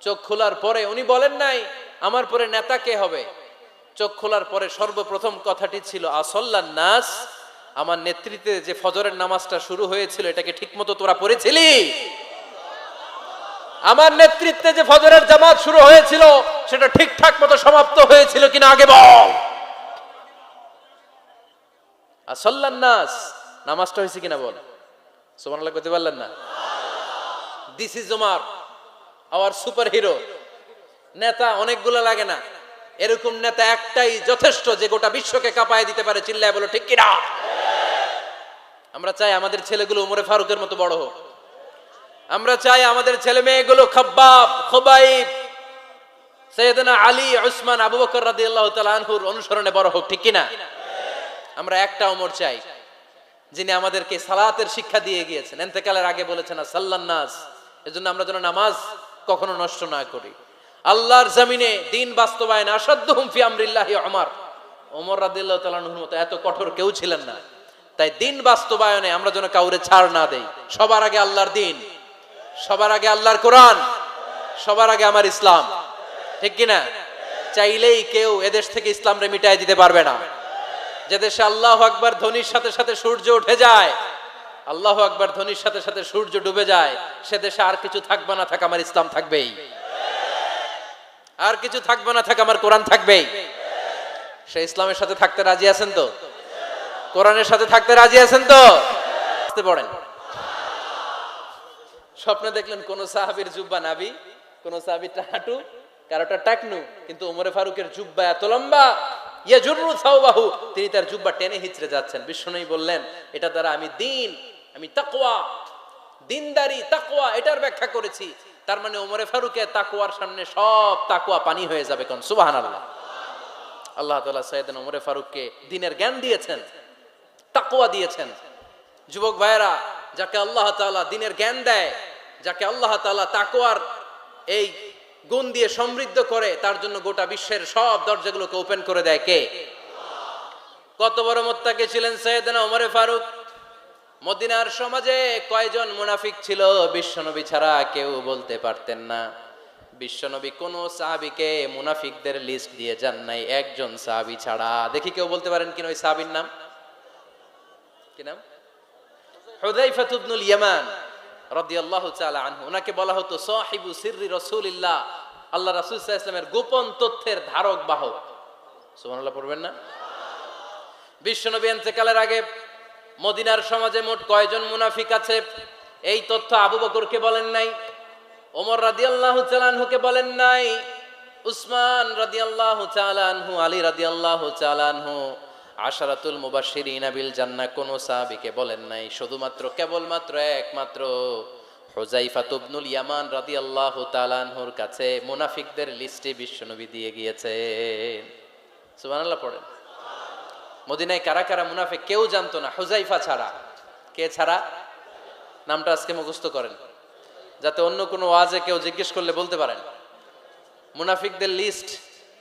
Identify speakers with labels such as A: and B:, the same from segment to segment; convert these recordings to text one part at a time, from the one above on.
A: চোখ খোলার পরে উনি বলেন নাই আমার পরে নেতা কে হবে। চোখ খোলার পরে সর্বপ্রথম কথাটি ছিল আসল্লান নাস, আমার নেতৃত্বে যে ফজরের নামাজটা শুরু হয়েছিল এটাকে ঠিকমতো তোরা পড়েছিলি? আমার নেতৃত্বে যে ফজরের জামাত শুরু হয়েছিল সেটা ঠিকঠাক মতো সমাপ্ত হয়েছিল কিনা আগে বল। আসল্লান নাস, নামাজটা হয়েছে কিনা বল। সুবহানাল্লাহ কইতে পারলেন না? This is Omar, hour super hero. নেতা অনেকগুলো লাগে না, এরকম নেতা একটাই যথেষ্ট যে গোটা বিশ্বকে কাঁপায় দিতে পারে। চিল্লায় বলো ঠিক কিনা? আমরা চাই আমাদের ছেলেগুলো উমরে ফারুকের মতো বড় হোক। আমরা চাই আমাদের ছেলে মেয়েগুলো খাব্বাব, খুবাইব, সাইয়েদনা আলী, উসমান, আবু বকর রাদিয়াল্লাহু তাআলা আনহুর অনুসরণে বড় হোক। ঠিক কিনা? আমরা একটা ওমর চাই যিনি আমাদেরকে সালাতের শিক্ষা দিয়ে গিয়েছেন, ইন্তেকালের আগে বলেছেন সাল্লান নাস। এজন্য আমরা যেন নামাজ কখনো নষ্ট না করি। আল্লাহর জমিনে দিন বাস্তবায়ন আসাদ্দুহুম ফি আমরিল্লাহি ওমর রাদিয়াল্লাহু তাআলা আনহুর মতো এত কঠোর কেউ ছিলেন না। তাই দিন বাস্তবায়নে আমরা যেন কাউরে ছাড় না দেই। সবার আগে আল্লাহর দিন, সবার আগে আল্লাহর কোরআন, সবার আগে আমার ইসলাম। ঠিক কিনা? চাইলেই কেউ এদেশ থেকে ইসলামরে মিটাই দিতে পারবে না। যে দেশে আল্লাহু আকবার ধ্বনির সাথে সাথে সূর্য উঠে যায়, আল্লাহু আকবার ধ্বনির সাথে সাথে সূর্য ডুবে যায়, সে দেশে আর কিছু থাকবে না থাক আমার ইসলাম থাকবেই, আর কিছু থাকবে না থাক আমার কোরআন থাকবেই। সে ইসলামের সাথে থাকতে রাজি আছেন তো? কোরআনের সাথে থাকতে রাজি আছেন তো? আসতে পড়েন। স্বপ্নে দেখলেন কোন সাহাবীর জুব্বা নাবি, কোন সাহাবীর হাঁটু, কারোটা টাকনু, কিন্তু ওমরে ফারুকের জুব্বা এত লম্বা, ইয়াজুরু সাওবাহু, তিনি তার জুব্বা টেনে হিচড়ে যাচ্ছেন। বিশ্বনবী বললেন এটা দ্বারা আমি দিন, আমি তাকওয়া, দিনদারি, তাকওয়া এটার ব্যাখ্যা করেছি। তার মানে ওমরে ফারুকের তাকওয়ার সামনে সব তাকওয়া পানি হয়ে যাবে। কোন সুবহানাল্লাহ। আল্লাহ তাআলা সাইয়েদনা ওমরে ফারুককে দ্বীনের জ্ঞান দিয়েছেন, তাকওয়া দিয়েছেন। যুবক ভাইয়েরা, যাকে আল্লাহ তাআলা দ্বীনের জ্ঞান দেয়, যাকে আল্লাহ তাআলা তাকওয়ার এই গুণ দিয়ে সমৃদ্ধ করে, তার জন্য গোটা বিশ্বের সব দরজাগুলোকে ওপেন করে দেয় কে? কত বড় মুত্তাকি ছিলেন সাইয়েদনা ওমরে ফারুক। মদিনার সমাজে কয়জন মুনাফিক ছিল বিশ্বনবী ছাড়া কেউ বলতে পারতেন না। বিশ্বনবী কোন সাহাবীকে মুনাফিকদের লিস্ট দিয়ে যান নাই, একজন সাহাবী ছাড়া। দেখি কেউ বলতে পারেন কিনা ওই সাহাবীর নাম? কি নাম? হুযায়ফা ইবনুল ইয়ামান রাদিয়াল্লাহু তাআলা আনহু। ওনাকে বলা হতো সাহিবু সিররি রাসূলিল্লাহ, আল্লাহ রাসূল সাল্লাল্লাহু আলাইহি ওয়াসাল্লামের গোপন তথ্যের ধারক বাহক। সুবহানাল্লাহ পড়বেন না? বিশ্বনবী ইন্তেকালের আগে মদিনার সমাজে মোট কয়জন মুনাফিক আছে এই তথ্য আবু বকরকে বলেন নাই, ওমর রাদিয়াল্লাহু তাআলা আনহুকে বলেন নাই, উসমান রাদিয়াল্লাহু তাআলা আনহু, আলী রাদিয়াল্লাহু তাআলা আনহু, আশারাতুল মুবাশশিরিনা বিল জান্নাহ কোন সাহাবীকে বলেন নাই। শুধুমাত্র কেবলমাত্র একমাত্র হুযায়ফা ইবনুল ইয়ামান রাদিয়াল্লাহু তাআলা আনহুর কাছে মুনাফিকদের লিস্টে বিশ্বনবী দিয়ে গিয়েছেন। সুবহানাল্লাহ পড়েন। মদিনায় কারা কারা মুনাফিক কেউ জানতো না হুযায়ফা ছাড়া। কে ছাড়া? নামটা আজকে মুখস্থ করেন, যাতে অন্য কোনো ওয়াজে কেউ জিজ্ঞেস করলে বলতে পারেন। মুনাফিকদের লিস্ট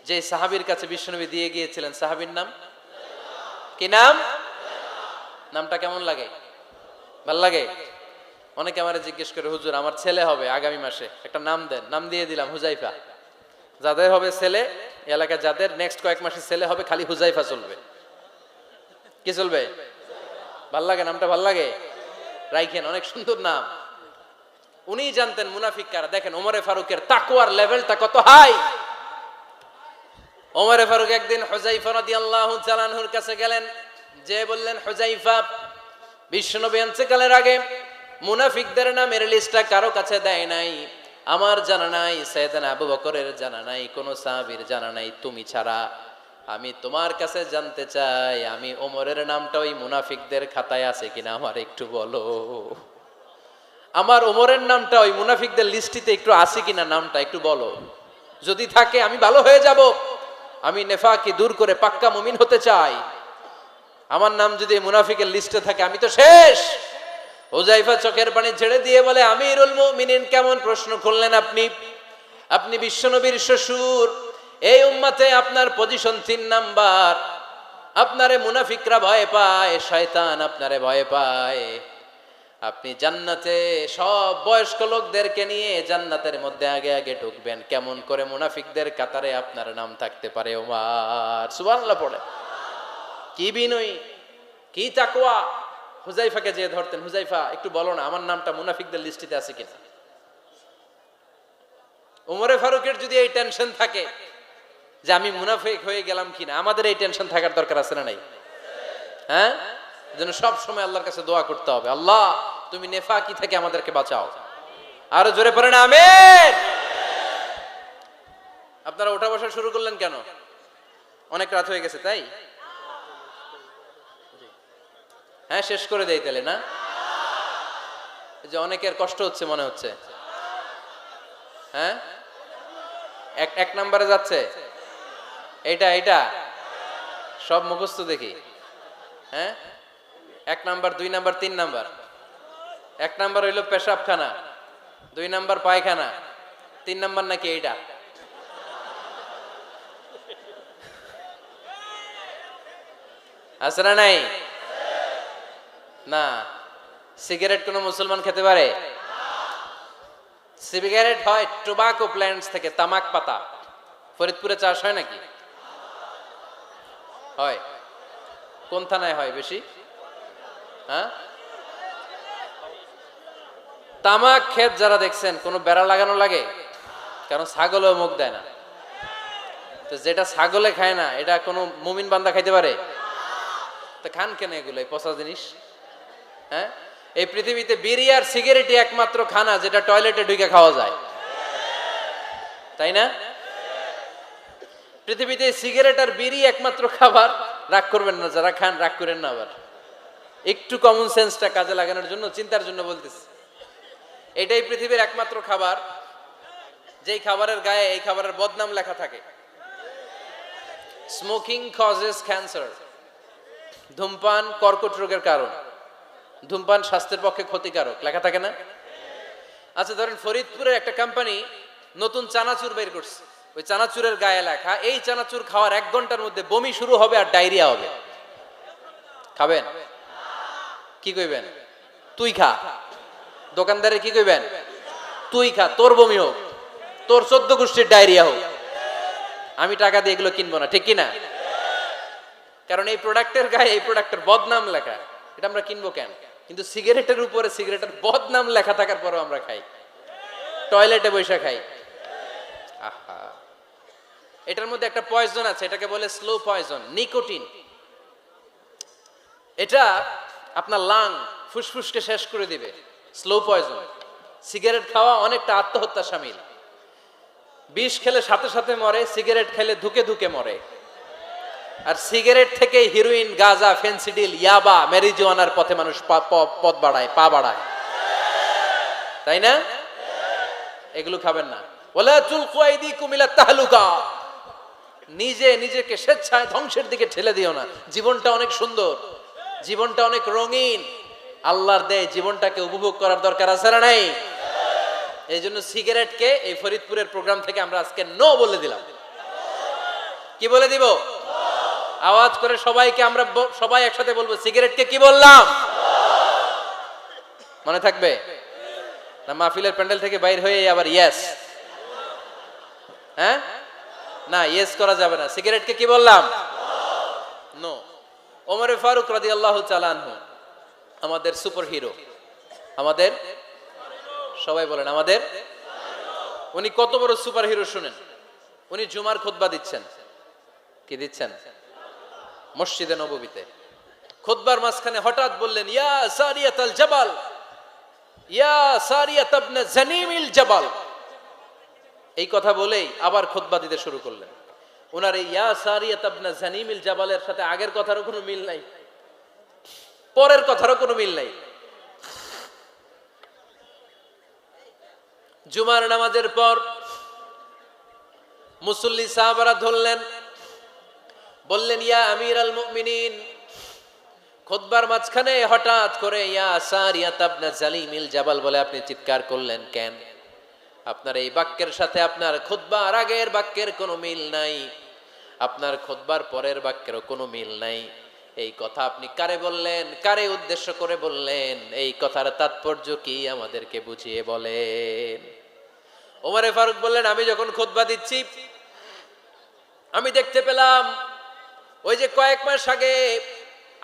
A: যে সাহাবীর কাছে বিশ্বনবী দিয়ে গিয়েছিলেন, সাহাবীর নাম কি? নাম? নামটা কেমন লাগে? ভাল লাগে? অনেকে আমারে জিজ্ঞেস করে, হুজুর আমার ছেলে হবে আগামী মাসে, একটা নাম দেন। নাম দিয়ে দিলাম হুযায়ফা। যাদের হবে ছেলে, এলাকায় যাদের নেক্সট কয়েক মাসে ছেলে হবে, খালি হুযায়ফা চলবে। কি চলবে? ভাল লাগে? নামটা ভাল লাগে? রাইখেন, অনেক সুন্দর নাম। উনি জানতেন মুনাফিক কারা। দেখেন ওমরে ফারুকের তাকওয়ার লেভেলটা কত হাই। ওমরে ফারুক একদিন হুযায়ফা রাদিয়াল্লাহু তাআলা আনহুর কাছে গেলেন, যে বললেন হুযায়ফা, বিশ্বনবী ইন্তেকালের আগে মুনাফিকদের নামের লিস্টটা কারো কাছে দেয় নাই, আমার জানা নাই, সাইয়েদনা আবু বকরের জানা নাই, কোন সাহাবীর জানা নাই, তুমি ছাড়া। আমি তোমার কাছে জানতে চাই, আমি ওমরের নামটা ওই মুনাফিকদের খাতায় আছে কিনা আমার একটু বলো। আমার ওমরের নামটা ওই মুনাফিকদের লিস্টিতে একটু আছে কিনা, নামটা একটু বলো। যদি থাকে আমি ভালো হয়ে যাব। আমি নেফাকি দূর করে পাক্কা মুমিন হতে চাই। আমার নাম যদি মুনাফিকের লিস্টে থাকে আমি তো শেষ। হুযায়ফা চোখের পানি ছেড়ে দিয়ে বলে, আমিরুল মুমিনিন, কেমন প্রশ্ন করলেন আপনি? আপনি বিশ্বনবীর শ্বশুর, এই উম্মতে আপনার পজিশন 3 নাম্বার। আপনারে মুনাফিকরা ভয় পায়, শয়তান আপনারে ভয় পায়। আপনি জান্নাতে সব বয়স্ক লোকদেরকে নিয়ে জান্নাতের মধ্যে আগে আগে ঢুকবেন, কেমন করে মুনাফিকদের কাতারে আপনার নাম থাকতে পারে ওমর। সুবহানাল্লাহ পড়ে। কি বিনয়ী, কি তাকওয়া। হুজাইফাকে যে ধরতেন, হুজাইফা একটু বলো না আমার নামটা মুনাফিকদের লিস্টিতে আছে কিনা। ওমরে ফারুকের যদি এই টেনশন থাকে যে আমি মুনাফিক হয়ে গেলাম কিনা, আমাদের এই টেনশন থাকার দরকার আছে না নাই? হ্যাঁ, যেন সব সময় আল্লাহর কাছে দোয়া করতে হবে, আল্লাহ তুমি নেফাকি থেকে আমাদেরকে বাঁচাও। আরো জোরে পড়েন আমিন। আপনারা ওঠা বসা শুরু করলেন কেন? অনেক রাত হয়ে গেছে তাই? হ্যাঁ, শেষ করে দেই তাহলে না? যে অনেকের কষ্ট হচ্ছে মনে হচ্ছে। হ্যাঁ, এক নম্বরে যাচ্ছে এইটা সব মুখস্থ দেখি। হ্যাঁ, 1 নাম্বার 2 নাম্বার 3 নাম্বার। 1 নাম্বার হইল পেশাবখানা, 2 নাম্বার পায়খানা, 3 নাম্বার নাকি এইটা। আছে না নাই? না। সিগারেট কোন মুসলমান খেতে পারে? সিগারেট হয় টোবাকো প্ল্যান্টস থেকে, তামাক পাতা। ফরিদপুরে চাষ হয় নাকি? হয়। কোন থানায় হয় বেশি? হ্যাঁ, তামাক ক্ষেত যারা দেখছেন কোনো বেড়া লাগানো লাগে? কারণ ছাগলও মুখ দেয় না। তো যেটা ছাগলে খায় না এটা কোনো মুমিন বান্দা খাইতে পারে? তো খান কেন এগুলো, এই পচা জিনিস? হ্যাঁ, এই পৃথিবীতে বিড়ি আর সিগারেটই একমাত্র খানা যেটা টয়লেটে ঢুকে খাওয়া যায়, তাই না? পৃথিবীতে সিগারেট আর বিড়ি একমাত্র খাবার। রাগ করবেন না যারা খান, রাগ করেন না। আবার একটু কমন সেন্সটা কাজে লাগানোর জন্য, চিন্তার জন্য বলতেছি। এটাই পৃথিবীর একমাত্র খাবার যেই খাবারের গায়ে এই খাবারের বদনাম লেখা থাকে, স্মোকিং কজেস ক্যান্সার। ধূমপান কর্কট রোগের কারণ, ধূমপান স্বাস্থ্যের পক্ষে ক্ষতিকারক, লেখা থাকে না? আচ্ছা ধরেন ফরিদপুরের একটা কোম্পানি নতুন চানাচুর বের করছে, ওই চানাচুরের গায়ে লেখা এই চানাচুর খাওয়ার 1 ঘন্টার মধ্যে বমি শুরু হবে আর ডায়রিয়া হবে। খাবেন? কি কইবেন? তুই খা। দোকানদারে কি কইবেন? তুই খা, তোর বমি হোক, তোর 14 গোষ্ঠীর ডায়রিয়া হোক, আমি টাকা দিয়ে এগুলো কিনবো না, ঠিক কিনা? কারণ এই প্রোডাক্টের গায়ে এই প্রোডাক্টের বদনাম লেখা, এটা আমরা কিনবো কেন? কিন্তু সিগারেটের উপরে সিগারেটের বদনাম লেখা থাকার পরেও আমরা খাই, টয়লেটে বসে খাই। আহা, এটার মধ্যে একটা পয়জন আছে, এটাকে বলে স্লো পয়জন, নিকোটিন। এটা আপনার লাং ফুসফুসকে শেষ করে দিবে, স্লো পয়জন। সিগারেট খাওয়া অনেকটা আত্মহত্যা শামিল। বিষ খেলে সাথে সাথে মরে, সিগারেট খেলে ধুকে ধুকে মরে। আর সিগারেট থেকে হিরোইন, গাঁজা, ফেন্সিডিল, ইয়াবা, ম্যারিজুয়ানার পথে মানুষ পথ বাড়ায়, পা বাড়ায়, তাই না? এগুলো খাবেন না। ওয়ালা তুলকু আইদিকুম ইলা তাহলুকা, নিজে নিজেকে স্বেচ্ছায় ধ্বংসের দিকে ঠেলে দিও না। জীবনটা অনেক সুন্দর, জীবনটা অনেক রঙিন, আল্লাহর দেয় জীবনটাকে উপভোগ করার দরকার আছে না নাই? এই জন্য সিগারেটকে এই ফরিদপুরের প্রোগ্রাম থেকে আমরা আজকে নো বলে দিলাম। কি বলে দিব? আওয়াজ করে সবাইকে আমরা সবাই একসাথে বলবো, সিগারেটকে কি বললাম? মনে থাকবে না? মাহফিলের প্যান্ডেল থেকে বাইর হয়ে আবার ইয়েস, হ্যাঁ না, ইয়েস করা যাবে না। সিগারেটকে কি বললাম? নো। ওমর ফারুক রাদিয়াল্লাহু তাআলা আনহু আমাদের সুপার হিরো, আমাদের সবাই বলেন আমাদের। উনি কত বড় সুপার হিরো শুনেন। উনি জুমার খুতবা দিচ্ছেন। কি দিচ্ছেন? মসজিদে নববীতে। খুতবার মাঝখানে হঠাৎ বললেন, ইয়া সারিয়াতাল জাবাল, ইয়া সারিয়াত ইবনে জানিমিল জাবাল। এই কথা বলেই আবার খুতবা দিতে শুরু করলেন। ওনার এই ইয়া সারিয়াত ইবনে জানিমিল জাবালের সাথে আগের কথারও কোনো মিল নাই, পরের কথারও কোনো মিল নাই। জুমার নামাজের পর মুসল্লি সাহাবারা ধরলেন, বললেন, ইয়া আমিরাল মুমিনিন। খুতবার মাঝখানে হঠাৎ করে ইয়া সারিয়াত ইবনে জালিমিল জাবাল বলে আপনি চিৎকার করলেন কেন? আপনার এই বাক্যের সাথে আপনার খুতবার আগের বাক্যের কোনো মিল নাই, আপনার খুতবার পরের বাক্যেরও কোনো মিল নাই। এই কথা আপনি কারে বললেন, কারে উদ্দেশ্য করে বললেন, এই কথার তাৎপর্য কি আমাদেরকে বুঝিয়ে বলেন। ওমরে ফারুক বললেন, আমি যখন খুতবা দিচ্ছি আমি দেখতে পেলাম ওই যে কয়েক মাস আগে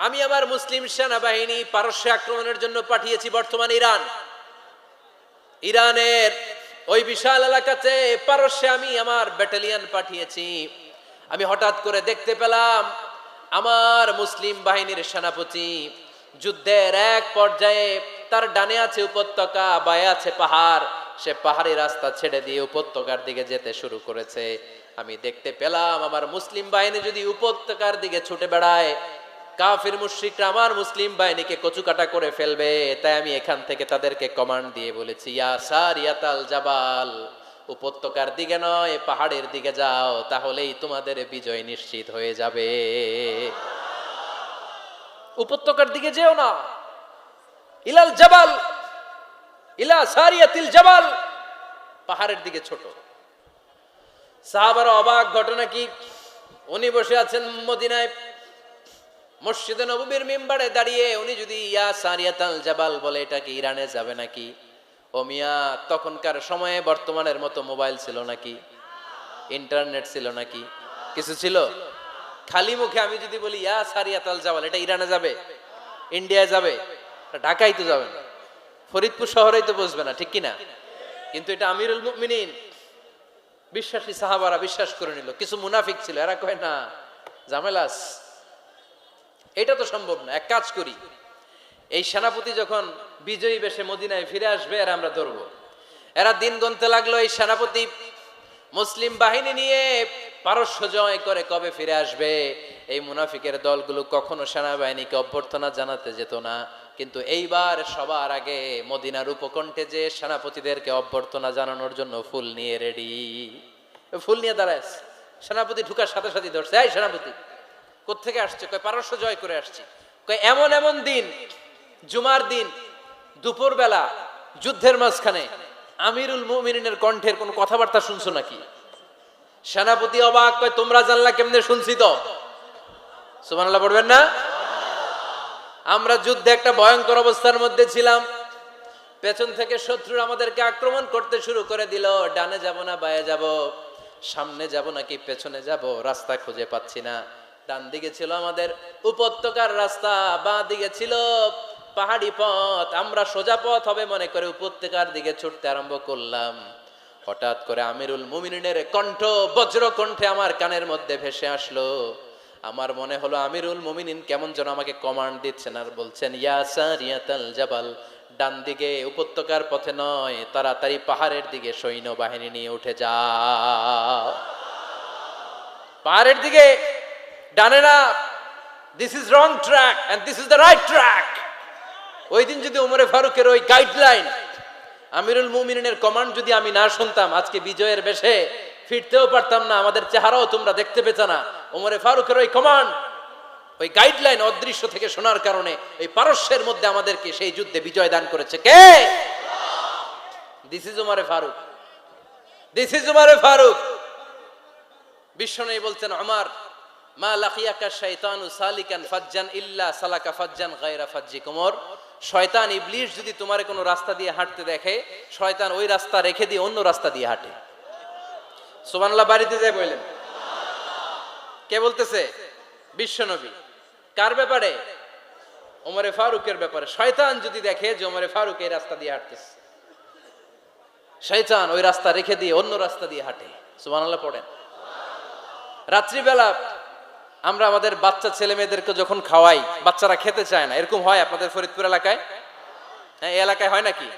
A: আমি আমার মুসলিম সেনাবাহিনী পারস্যে আক্রমণের জন্য পাঠিয়েছি, বর্তমান ইরানের ওই বিশাল এলাকাতে পারস্যে আমি আমার ব্যাটালিয়ন পাঠিয়েছি। আমি হঠাৎ করে দেখতে পেলাম আমার মুসলিম বাহিনীর সেনাপতি যুদ্ধের এক পর্যায়ে তার ডানে আছে উপত্যকা, বায়ে আছে পাহাড়, সে পাহাড়ি রাস্তা ছেড়ে দিয়ে উপত্যকার দিকে যেতে শুরু করেছে। আমি দেখতে পেলাম আমার মুসলিম বাহিনী যদি উপত্যকার দিকে ছুটে বেড়ায়, কাফির মুশরিকরা আমার মুসলিম বাহিনীকে কচুকাটা করে ফেলবে। তাই আমি এখান থেকে তাদেরকে কমান্ড দিয়ে বলেছি, ইয়া সারিয়াতাল জাবাল, উপত্যকার দিকে নয় পাহাড়ের দিকে যাও, তাহলেই তোমাদের বিজয় নিশ্চিত হয়ে যাবে। উপত্যকার দিকে যেও না, ইলাল জাবাল, ইলা সারিয়াতিল জাবাল, পাহাড়ের দিকে ছোট। সাহাবারা অবাক, ঘটনা কি? উনি বসে আছেন মদিনায় মসজিদে নববীর মিম্বারে দাঁড়িয়ে, উনি যদি ইয়া সারিয়াতাল জাবাল বলে, এটা কি ইরানে যাবে নাকি? ও মিয়া, তখনকার সময়ে বর্তমানের মতো মোবাইল ছিল নাকি? ইন্টারনেট ছিল নাকি? কিছু ছিল? খালি মুখে আমি যদি বলি ইয়া সারিয়াতাল জাবাল, এটা ইরানে যাবে, ইন্ডিয়ায় যাবে, ঢাকায় তো যাবে না, ফরিদপুর শহরেই তো বসবে না, ঠিক কিনা? কিন্তু এটা আমিরুল মুমিনিন বিশ্বাসী সাহাবারা বিশ্বাস করে নিল। কিছু মুনাফিক ছিল, এরা কয় না ঝামেলাস, এটা তো সম্ভব না, এক কাজ করি, এই সেনাপতি যখন বিজয়ী বেশে মদিনায় ফিরে আসবে এরা আমরা ধরবো। এরা দিন গুনতে লাগলো, এই সেনাপতি মুসলিম বাহিনী নিয়ে পারস্য জয় করে কবে ফিরে আসবে। এই মুনাফিকের দলগুলো কখনো সেনাবাহিনীকে অভ্যর্থনা জানাতে যেত না, কিন্তু এইবার সবার আগে মদিনার উপকণ্ঠে যে সেনাপতিদেরকে অভ্যর্থনা জানানোর জন্য ফুল নিয়ে রেডি, ফুল নিয়ে দাঁড়ায়। সেনাপতি ঢুকার সাথে সাথে ধরছে, এই সেনাপতি কোত্থেকে আসছে? কয় পারস্য জয় করে আসছি। কয় এমন এমন দিন, জুমার দিন দুপুর বেলা যুদ্ধের মাঝখানে আমিরুল মুমিনিনের কণ্ঠের কোন কথাবার্তা শুনছো নাকি? সেনাপতি অবাক, কয় তোমরা জানলা কেমনে? শুনছি তো। সুবহানাল্লাহ পড়বেন না? আমরা যুদ্ধে একটা ভয়ঙ্কর অবস্থার মধ্যে ছিলাম, পেছন থেকে শত্রুরা আমাদেরকে আক্রমণ করতে শুরু করে দিল। ডানে যাব না বায়ে যাব, সামনে যাব নাকি পেছনে যাব, রাস্তা খুঁজে পাচ্ছি না। ডান দিকে ছিল আমাদের উপত্যকার রাস্তা, বাঁ দিকে ছিল পাহাড়ি পথ। আমরা সোজা পথ হবে মনে করে উপত্যকার দিকে ছুটতে আরম্ভ করলাম। হঠাৎ করে আমিরুল মুমিনিনের কণ্ঠ বজ্র কণ্ঠে আমার কানের মধ্যে ভেসে আসলো। আমার মনে হলো আমিরুল মুমিনিন কেমন যেন আমাকে কমান্ড দিচ্ছেন আর বলছেন, ইয়া সারিয়াতাল জাবাল, ডান দিকে উপত্যকার পথে নয়, তাড়াতাড়ি পাহাড়ের দিকে সৈন্যবাহিনী নিয়ে উঠে যাও। পাহাড়ের দিকে, ডানে না, this is wrong track and this is the right track. ওই দিন যদি ওমরে ফারুকের ওই গাইডলাইন, আমিরুল মুমিনিনের কমান্ড যদি আমি না শুনতাম, আজকে বিজয়ের বেশে ফিরতেও পারতাম না, আমাদের চেহারাও তোমরা দেখতে পেত না। ওমরে ফারুকের ওই কমান্ড, ওই গাইডলাইন অদৃশ্য থেকে শোনার কারণে এই পারস্যের মধ্যে আমাদেরকে সেই যুদ্ধে বিজয় দান করেছে কে? দিস ইজ ওমরে ফারুক, দিস ইজ ওমরে ফারুক। বিশ্বনবী বলছেন, ওমর, মা লাকিয়াকা শাইতানু সালিকান ফাজ্জান ইল্লা সালাকা ফাজ্জান গায়রা ফাজ্জিক। ওমর, শয়তান ইবলিস যদি তোমার কোনো রাস্তা দিয়ে হাঁটতে দেখে, শয়তান ওই রাস্তা রেখে দিয়ে অন্য রাস্তা দিয়ে হাঁটে। সুবহানাল্লাহ বাড়িতে যায় বললেন। কে বলতেছে? বিশ্বনবী। কার ব্যাপারে? ওমরে ফারুকের ব্যাপারে। শয়তান যদি দেখে যে ওমরে ফারুক এই রাস্তা দিয়ে হাঁটতেছে, শয়তান ওই রাস্তা রেখে দিয়ে অন্য রাস্তা দিয়ে হাঁটে। সুবহানাল্লাহ পড়েন। রাত্রিবেলা আমরা আমাদের বাচ্চা ছেলে মেয়েদেরকে যখন খাওয়াই, বাচ্চারা খেতে চায় না, এরকম হয় আপনাদের ফরিদপুর এলাকায়? হ্যাঁ, এই এলাকায় হয় নাকি?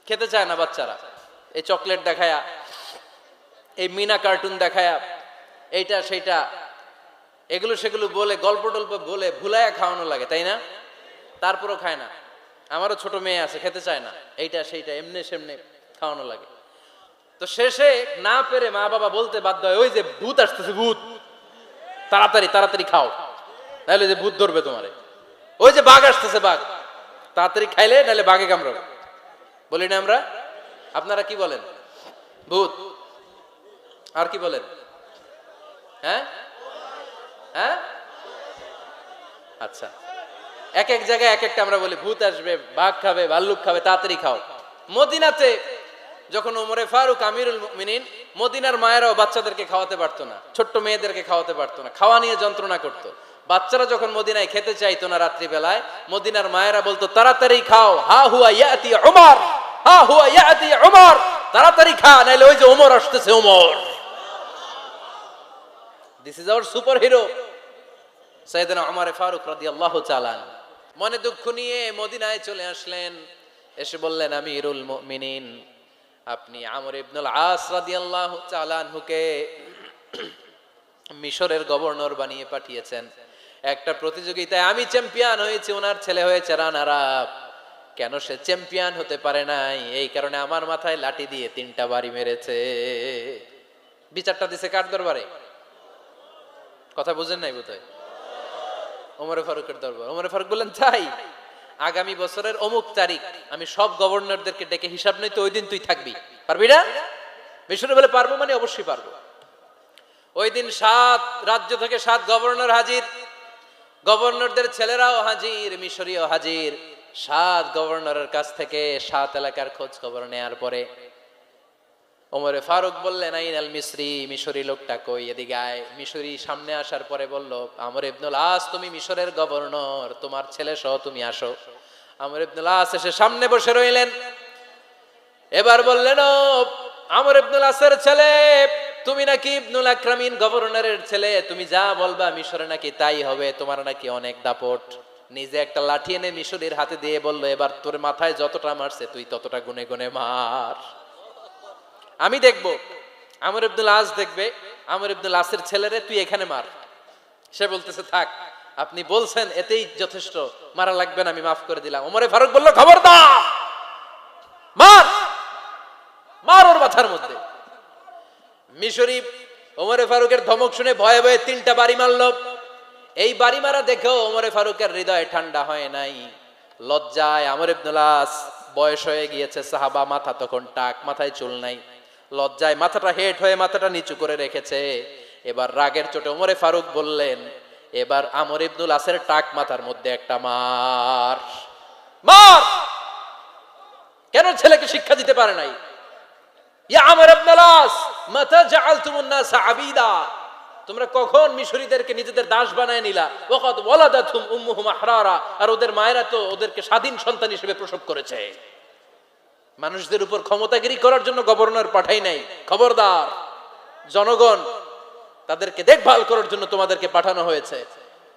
A: খেতে চায় না বাচ্চারা, এই চকলেট দেখায়া, এই মিনা কার্টুন দেখায়া, এইটা সেইটা এগুলো সেগুলো বলে, গল্প টল্প বলে ভুলায়া খাওয়ানো লাগে, তাই না? তারপরও খায় না। আমারও ছোট মেয়ে আছে, খেতে চায় না, এইটা সেইটা এমনি সেমনে খাওয়ানো লাগে। তো শেষে না পেরে মা বাবা বলতে বাধ্য হয়, ওই যে ভূত আসতেছে, ভূত, তাড়াতাড়ি তাড়াতাড়ি খাও, নাহলে যে ভূত ধরবে তোমারে। ওই যে বাঘ আসতেছে, বাঘ, তাড়াতাড়ি খাইলে নাহলে বাঘে কামড়াবে। বলি না আমরা? আপনারা কি বলেন? ভূত। আর কি বলেন? হ্যাঁ হ্যাঁ, আচ্ছা, এক এক জায়গায় এক একটা আমরা বলি ভূত আসবে, বাঘ খাবে, ভাল্লুক খাবে, তাড়াতাড়ি খাও। মদিনাতে যখন ওমরে ফারুক আমিরুল মুমিনিন, মদিনার মায়েরাও বাচ্চাদেরকে খাওয়াতে পারতো না, ছোট্ট মেয়েদেরকে খাওয়াতে পারতো না, খাওয়া নিয়ে যন্ত্রণা করতো। বাচ্চারা যখন মদিনায় খেতে চাইতো না রাত্রি বেলায়, মদিনার মায়েরা বলতো তাড়াতাড়ি খাও, হা হুয়া ইয়াতি উমর, হা হুয়া ইয়াতি উমর, তাড়াতাড়ি খা, নাইলে ওই যে ওমর আসতেছে, Omar. This is our super hero Sayyidina Omar Farooq রাদিয়াল্লাহু তাআলা। মনে দুঃখ নিয়ে মদিনায় চলে আসলেন, এসে বললেন আমিরুল মুমিনিন, আপনি আমর ইবনুল আস রাদিয়াল্লাহু তাআলা আনহুকে মিশরের গভর্নর বানিয়ে পাঠিয়েছেন। একটা প্রতিযোগিতায় আমি চ্যাম্পিয়ন হয়েছি, ওনার ছেলে হয়েছে রানার আপ। কেন সে চ্যাম্পিয়ন হতে পারে নাই? এই কারণে আমার মাথায় লাঠি দিয়ে 3টা বাড়ি মেরেছে। বিচারটা দিছে কার দরবারে? কথা বুঝেন নাই বোধহয়? ওমর ফারুকের দরবার। ওমর ফারুক বললেন, তাই আগামী বছরের অমুক তারিখ আমি সব গভর্নরদেরকে ডেকে হিসাব নেই, তো ওই দিন তুই থাকবি, পারবি না? মিশরে বলে পারবো, মানে অবশ্যই পারবো। ওই দিন 7 রাজ্য থেকে 7 গভর্নর হাজির, গভর্নরদের ছেলেরাও হাজির, মিশরীয় হাজির। 7 গভর্নরের কাছ থেকে 7 এলাকার খোঁজ খবর নেয়ার পরে ওমরে ফারুক বললেন, আইনাল মিসরি, মিশরি লোকটা কই, এদিকে আয়। মিশরি সামনে আসার পরে বলল, আমর ইবনুল আস, তুমি মিশরের গভর্নর, তোমার ছেলে সহ তুমি আসো। আমর ইবনুল আস এসে সামনে বসে রইলেন। এবার বললেন, ও আমর ইবনুল আসের ছেলে, তুমি নাকি ইবনুল আকরামিন গভর্নরের ছেলে, তুমি যা বলবা মিশরে নাকি তাই হবে, তোমার নাকি অনেক দাপট। নিজে একটা লাঠি এনে মিশরীর হাতে দিয়ে বলল, এবার তোর মাথায় যতটা মারছে তুই ততটা গুনে গুনে মার, আমি দেখবো। আমর ইবনুল আস দেখবে, আমর ইবনুল আসের ছেলেরে তুই এখানে মার। সে বলতেছে, থাক, আপনি বলছেন এতেই যথেষ্ট, মারা লাগবে না, আমি মাফ করে দিলাম। ওমরে ফারুক বলল, খবরদার, মার, মার ওর মাথার মধ্যে। মিশরি ওমরে ফারুকের ধমক শুনে ভয়ে ভয়ে 3টা বাড়ি মারল। এই বাড়ি মারা দেখেও ওমরে ফারুকের হৃদয় ঠান্ডা হয় নাই। লজ্জায় আমর ইবনুল আস, বয়স হয়ে গিয়েছে, সাহাবা, মাথা তখন টাক, মাথায় চুল নাই, লজ্জায় মাথাটা হেট হয়ে মাথাটা নিচু করে রেখেছে। এবার রাগের চোটে ওমরে ফারুক বললেন, এবার আমর ইবনুল আসের টাক মাথার মধ্যে একটা মার, মার। কেন ছেলেকে শিক্ষা দিতে পারে নাই? ইয়া আমর ইবনুল আস, মাতা জাআলতুমুন নাস আবিদা, তোমরা কখন মিশরীদেরকে নিজেদের দাস বানায় নিলা? ওয়াকাদ ওয়ালাদাতুম উম্মুহুম আহরারা, আর ওদের মায়েরা তো ওদেরকে স্বাধীন সন্তান হিসেবে প্রসব করেছে। মানুষদের উপর ক্ষমতাগিরি করার জন্য গভর্নর পাঠাই নাই। খবরদার, জনগণ, তাদেরকে দেখভাল করার জন্য তোমাদেরকে পাঠানো হয়েছে,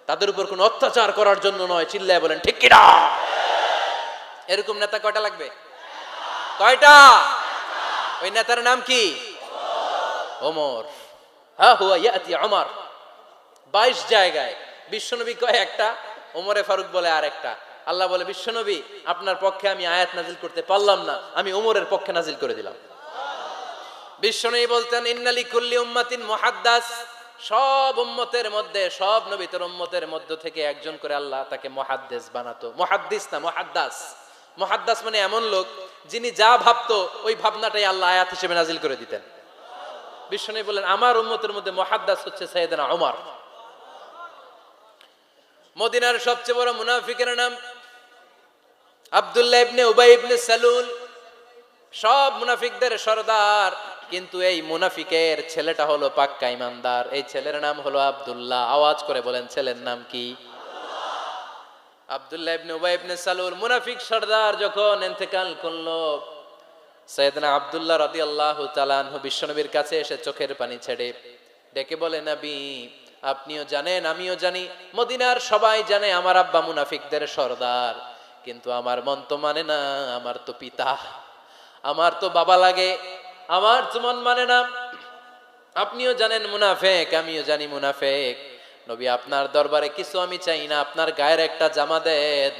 A: তাদের উপর কোনো অত্যাচার করার জন্য নয়। চিল্লায় বলেন ঠিক কিনা? এরকম নেতা কয়টা লাগবে? কয়টা? ওই নেতার নাম কি? ওমর। হা হুয়া ইয়াতি ওমর। 22 জায়গায় বিশ্বনবী কয় একটা, ওমরে ফারুক বলে আর একটা। আল্লাহ বলে, বিশ্বনবী, আপনার পক্ষে আমি আয়াত নাজিল করতে পারলাম না, আমি ওমরের পক্ষে নাজিল করে দিলাম। বিশ্বনবী বলতেন, ইন্নালি কুল্লি উম্মাতিন মুহাদ্দাস, সব উম্মতের মধ্যে, সব নবীর উম্মতের মধ্য থেকে একজন করে আল্লাহ তাকে মুহাদ্দিস বানাতো। মুহাদ্দিস না, মুহাদ্দাস। মুহাদ্দাস মানে এমন লোক যিনি যা ভাবতো ওই ভাবনাটাই আল্লাহ আয়াত হিসেবে নাজিল করে দিতেন। বিশ্বনবী বলেন, আমার উম্মতের মধ্যে মুহাদ্দাস হচ্ছে সাইয়েদনা ওমর। মদিনার সবচেয়ে বড় মুনাফিকের নাম আব্দুল্লাহ ইবনে উবাই ইবনে সালুল, সব মুনাফিকদের সরদার। কিন্তু এই মুনাফিকের ছেলেটা হলো পাক্কা ইমানদার। এই ছেলের নাম হলো আব্দুল্লাহ। আওয়াজ করে বলেন, ছেলের নাম কি? আব্দুল্লাহ ইবনে উবাই ইবনে সালুল। মুনাফিক সরদার যখন ইন্তেকাল করলো, সাইয়েদনা আব্দুল্লাহ রাদিয়াল্লাহু তাআলা আনহু বিশ্বনবীর কাছে এসে চোখের পানি ছেড়ে ডেকে বলে, নবী, আপনিও জানেন, আমিও জানি, মদিনার সবাই জানে আমার আব্বা মুনাফিকদের সরদার, কিন্তু আমার মন তো মানে না, আমার তো পিতা, আমার তো বাবা লাগে, আমার তো মন মানে না। আপনিও জানেন মুনাফিক, আমিও জানি মুনাফিক। নবী, আপনার দরবারে কিছু আমি চাই না, আপনার গায়ের একটা জামা দেন,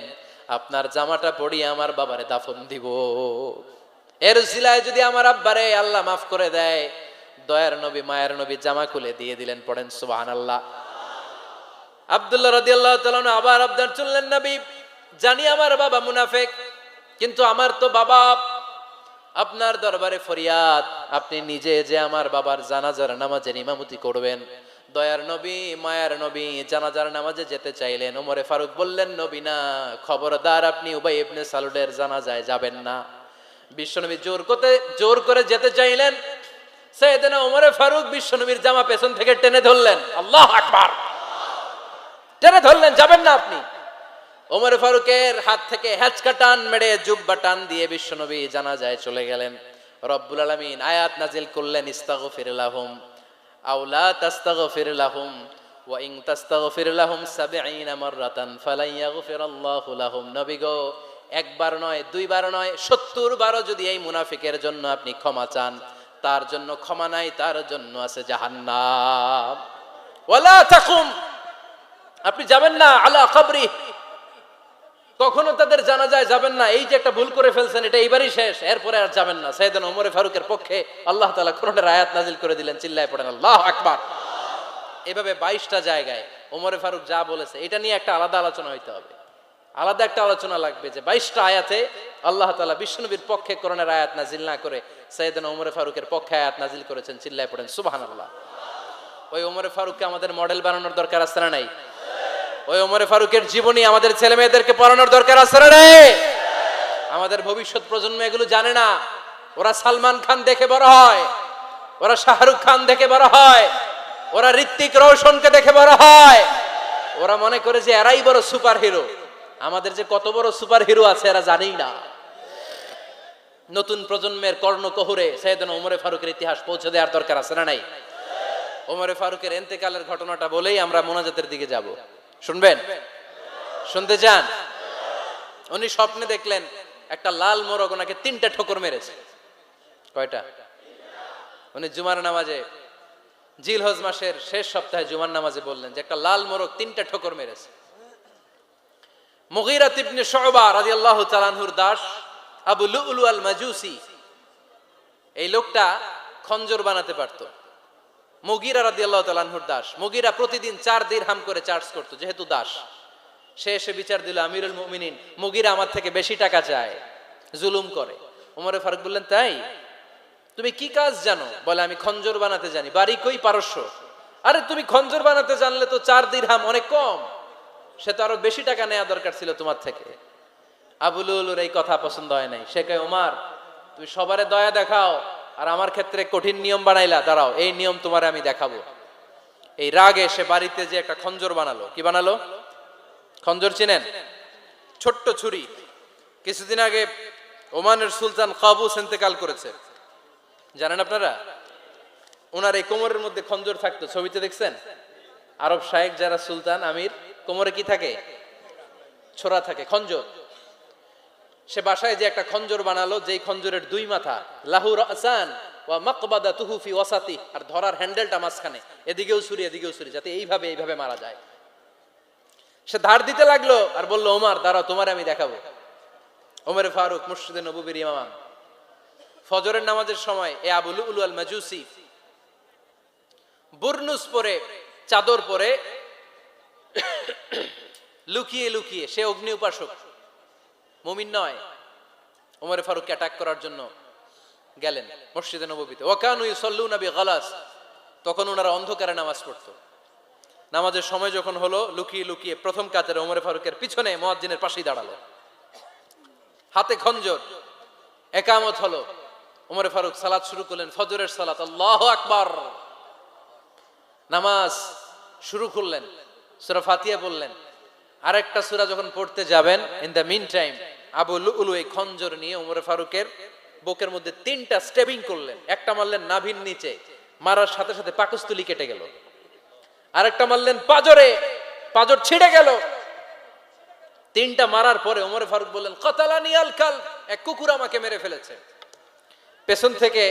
A: আপনার জামাটা পরিয়ে আমার বাবারে দাফন দিব। এর উসিলায় যদি আমার আব্বারে আল্লাহ মাফ করে দেয়, দয়ার নবী, মায়ের নবী জামা খুলে দিয়ে দিলেন। পড়েন সুবহানাল্লাহ। আব্দুল্লাহ রাদিয়াল্লাহু তাআলা আবার আবদার চললেন, নবী, জানি আমার বাবা মুনাফিক, কিন্তু আমার তো বাবা, আপনার দরবারে ফরিয়াদ, আপনি নিজে যে আমার বাবার জানাজার নামাজের ইমামতি করবেন, দয়ার নবী মায়ার নবী জানাজার নামাজে যেতে চাইলেন। ওমরে ফারুক বললেন, নবী না, খবরদার আপনি উবাই ইবনে সালুলের জানাজায় যাবেন না। বিশ্বনবী জোর করে যেতে চাইলেন। সাইয়েদনা ওমরে ফারুক বিশ্বনবীর জামা পেছন থেকে টেনে ধরলেন। আল্লাহু আকবার, টেনে ধরলেন, যাবেন না আপনি। ওমরে ফারুকের হাত থেকে হ্যাচকা টান মেরে জুব্বা টান দিয়ে বিশ্বনবী জানাজায় চলে গেলেন। রব্বুল আলামিন আয়াত নাজিল করলেন, ইস্তাগফির লাহুম আও লা তাস্তাগফির লাহুম ওয়া ইন তাস্তাগফির লাহুম ৭০ মাররাতান ফালান ইয়াগফিরাল্লাহু লাহুম। নবী গো, একবার নয়, দুইবার নয়, ৭০ বারও যদি এই মুনাফিকের জন্য আপনি ক্ষমা চান, তার জন্য ক্ষমা নাই, তার জন্য আছে জাহান্নাম। ওয়ালা তাকুম, আপনি যাবেন না আলা কবরি, কখনো তাদের জানাজায় যাবেন না। এই যে একটা ভুল করে ফেলছেন, এটা এইবারই শেষ, এরপরে আর যাবেন না। সাইয়েদনা ওমরে ফারুকের পক্ষে আল্লাহ তাআলা কোরআনের আয়াত নাজিল করে দিলেন। চিল্লায় পড়েন আল্লাহু আকবার। এভাবে 22টা জায়গায় ওমরে ফারুক যা বলেছে, এটা নিয়ে একটা আলাদা আলোচনা হইতে হবে, আলাদা একটা আলোচনা লাগবে যে 22টা আয়াতে আল্লাহ তাআলা বিশ্বনবীর পক্ষে কোরআনের আয়াত নাজিল না করে সাইয়েদনা ওমরে ফারুকের পক্ষে আয়াত নাজিল করেছেন। চিল্লায় পড়েন সুবহানাল্লাহ। ওই ওমরে ফারুককে আমাদের মডেল বানানোর দরকার আছে না নাই? ওই ওমরে ফারুকের জীবনী আমাদের ছেলে মেয়েদেরকে পড়ানোর দরকার আছে না নাই? আমাদের ভবিষ্যৎ প্রজন্ম এগুলো জানে না। ওরা সালমান খান দেখে বড় হয়, ওরা শাহরুখ খান দেখে বড় হয়, ওরা ঋত্বিক রোশনকে দেখে বড় হয়। ওরা মনে করে যে এরাই বড় সুপার হিরো। আমাদের যে কত বড় সুপার হিরো আছে এরা জানেই না। নতুন প্রজন্মের কর্ণকহুরে সাইয়েদনা ওমরে ফারুকের ইতিহাস পৌঁছে দেওয়ার দরকার আছে না নাই? ওমরে ফারুকের ইন্তেকালের ঘটনাটা বলেই আমরা মোনাজাতের দিকে যাব। শুনবেন? শুনতে চান? উনি স্বপ্নে দেখলেন একটা লাল মোরগ ওনাকে 3টা ঠোকর মেরেছে। কয়টা? উনি জুমার নামাজে, জিলহজ মাসের শেষ সপ্তাহে জুমার নামাজে বললেন যে একটা লাল মোরগ 3টা ঠোকর মেরেছে। মুগীরা ইবনে শুবা রাদিয়াল্লাহু তাআলা আনহুর দাস আবু লুলু আল মাজুসি, এই লোকটা খঞ্জর বানাতে পারতো। মুগীরা রাদিয়াল্লাহু তাআলা আনহুর দাস। মুগীরা প্রতিদিন 4 দিরহাম করে চার্জ করতো, যেহেতু দাস। সে এসে বিচার দিল, আমিরুল মুমিনিন, মুগীরা আমার থেকে বেশি টাকা চায়, জুলুম করে। ওমরে ফারুক বললেন, তাই? তুমি কি কাজ জানো? বলে, আমি খঞ্জর বানাতে জানি। বাড়ি কই? পারস্য। আরে তুমি খঞ্জর বানাতে জানলে তো 4 দিরহাম অনেক কম, সে তো আরো বেশি টাকা নেওয়া দরকার ছিল তোমার থেকে। আবু লুলুর এই কথা পছন্দ হয় নাই। সে কয়, ওমর তুমি সবারে দয়া দেখাও আর আমার ক্ষেত্রে কঠিন নিয়ম বানাইলা, দাঁড়াও এই নিয়ম তোমারে আমি দেখাবো। এই রাগে সে বাড়িতে যে একটা খঞ্জর বানালো। কি বানালো? খঞ্জর চিনেন? ছোট্ট ছুরি। কিছুদিন আগে ওমানের সুলতান কাবুস ইন্তেকাল করেছে, জানেন আপনারা? ওনার এই কোমরের মধ্যে খঞ্জর থাকতো, ছবিতে দেখছেন? আরব শায়েখ যারা সুলতান আমির, কোমরে কি থাকে? ছোরা থাকে, খঞ্জর। সে বাসায় যে একটা খঞ্জর বানালো, যেই খঞ্জরের 2 মাথা, লাহু রাসান ওয়া মাকবাদাতুহু ফি ওয়াসাতি, আর ধরার হ্যান্ডেলটা মাঝখানে, এদিকেও ছুরি এদিকেও ছুরি, যাতে এইভাবে মারা যায়। সে ধার দিতে লাগলো আর বলল, ওমর দাঁড়াও তোমারে আমি দেখাবো। ওমরে ফারুক মসজিদে নববীর ইমাম, ফজরের নামাজের সময় এ আবু লুলু আল মাজুসি বুরনুস পরে, চাদর পরে, লুকিয়ে লুকিয়ে, সে অগ্নি উপাসক, মুমিন নয়। ওমরে ফারুককে অ্যাটাক করার জন্য গেলেন মসজিদে নববীতে। ওয়াকানু ইউসাল্লুনা বিগালাস, তখন ওনারা অন্ধকারে নামাজ পড়তো। নামাজের সময় যখন হলো, লুকিয়ে লুকিয়ে প্রথম কাতারে ওমরে ফারুকের পিছনে মুয়াজ্জিনের পাশেই দাঁড়ালো, হাতে খঞ্জর। একামত হলো, ওমরে ফারুক সালাত শুরু করলেন, ফজরের সালাত। আল্লাহু আকবার। নামাজ শুরু করলেন, সূরা ফাতিহা বললেন। আরেকটা সূরা যখন পড়তে যাবেন, in the mean time Abu Lulu এই খঞ্জর নিয়ে ওমরে ফারুকের বুকের মধ্যে 3টা স্টেবিং করলেন। একটা মারলেন নাভির নিচে, মারার সাথে সাথে পাকস্থলী কেটে গেল। আরেকটা মারলেন পাজরে, পাজর ছিঁড়ে গেল। 3টা মারার পরে ওমরে ফারুক বললেন, কাতালানি আল কাল, এক কুকুর আমাকে মেরে ফেলেছে। পেছন থেকে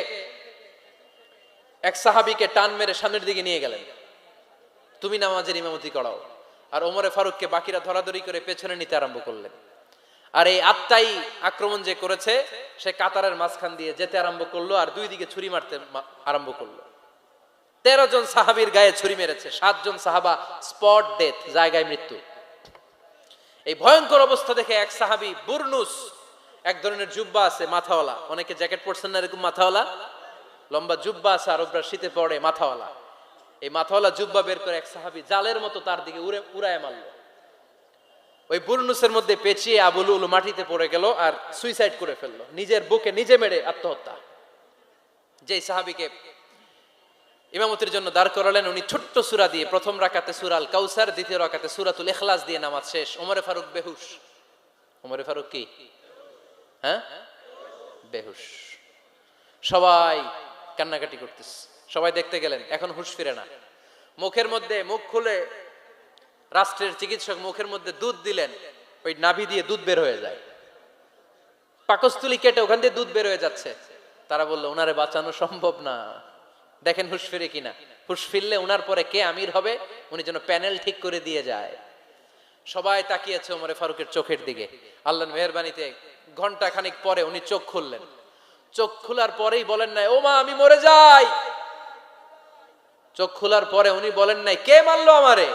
A: এক সাহাবীকে টান মেরে সামনের দিকে নিয়ে গেলেন, তুমি নামাজের ইমামতি করাও। আর ওমরে ফারুককে বাকিরা ধরাধরি করে পেছনে নিতে আরম্ভ করলেন। আর এই আত্মাই আক্রমণ যে করেছে, সে কাতারের মাঝখান দিয়ে যেতে আরম্ভ করলো আর 2 দিকে ছুরি মারতে আরম্ভ করলো। 13 জন সাহাবীর গায়ে ছুরি মেরেছে, 7 জন সাহাবা স্পট ডেথ, জায়গায় মৃত্যু। এই ভয়ঙ্কর অবস্থা দেখে এক সাহাবী বুরনুস, এক ধরনের জুব্বা আছে মাথাওয়ালা, অনেকে জ্যাকেট পরছেন না এরকম মাথাওয়ালা, লম্বা জুব্বা আছে, আরবরা শীতে পরে মাথাওয়ালা। এই মাথাওয়ালা জুব্বা বের করে এক সাহাবী জালের মতো তার দিকে উড়ায় মারল। ওই বুরনুসের মধ্যে পেঁচিয়ে আবু লুলু মাটিতে পড়ে গেল আর সুইসাইড করে ফেললো, নিজের বুকে নিজে মেরে আত্মহত্যা। যেই সাহাবীকে ইমামতির জন্য দাঁড় করালেন, উনি ছোট্ট সূরা দিয়ে প্রথম রাকাতে সূরা আল কাউসার, দ্বিতীয় রাকাতে সূরাতুল ইখলাস দিয়ে নামাজ শেষ। ওমরে ফারুক বেহুশ। ওমরে ফারুক কি? হ্যাঁ, বেহুশ। সবাই কান্নাকাটি করতেছে, সবাই দেখতে গেলেন, এখন হুঁশ ফিরে না। মুখের মধ্যে মুখ খুলে রাষ্ট্রের চিকিৎসক মুখের মধ্যে দুধ দিলেন, ওই নাভি দিয়ে দুধ বের হয়ে যায়, পাকস্থলী কেটে ওখান দিয়ে দুধ বের হয়ে যাচ্ছে। তারা বললো ওনারে বাঁচানো সম্ভব না, দেখেন হুঁশ ফিরে কিনা। হুঁশ ফিরলে ওনার পরে কে আমির হবে, উনি যেন প্যানেল ঠিক করে দিয়ে যায়। সবাই তাকিয়েছে ওমরে ফারুকের চোখের দিকে। আল্লাহর মেহেরবানিতে ঘন্টা খানিক পরে উনি চোখ খুললেন। চোখ খোলার পরেই বলেন নাই ও মা আমি মরে যাই। চোখ খোলার পরে উনি বলেন নাই কে মারলো আমারে।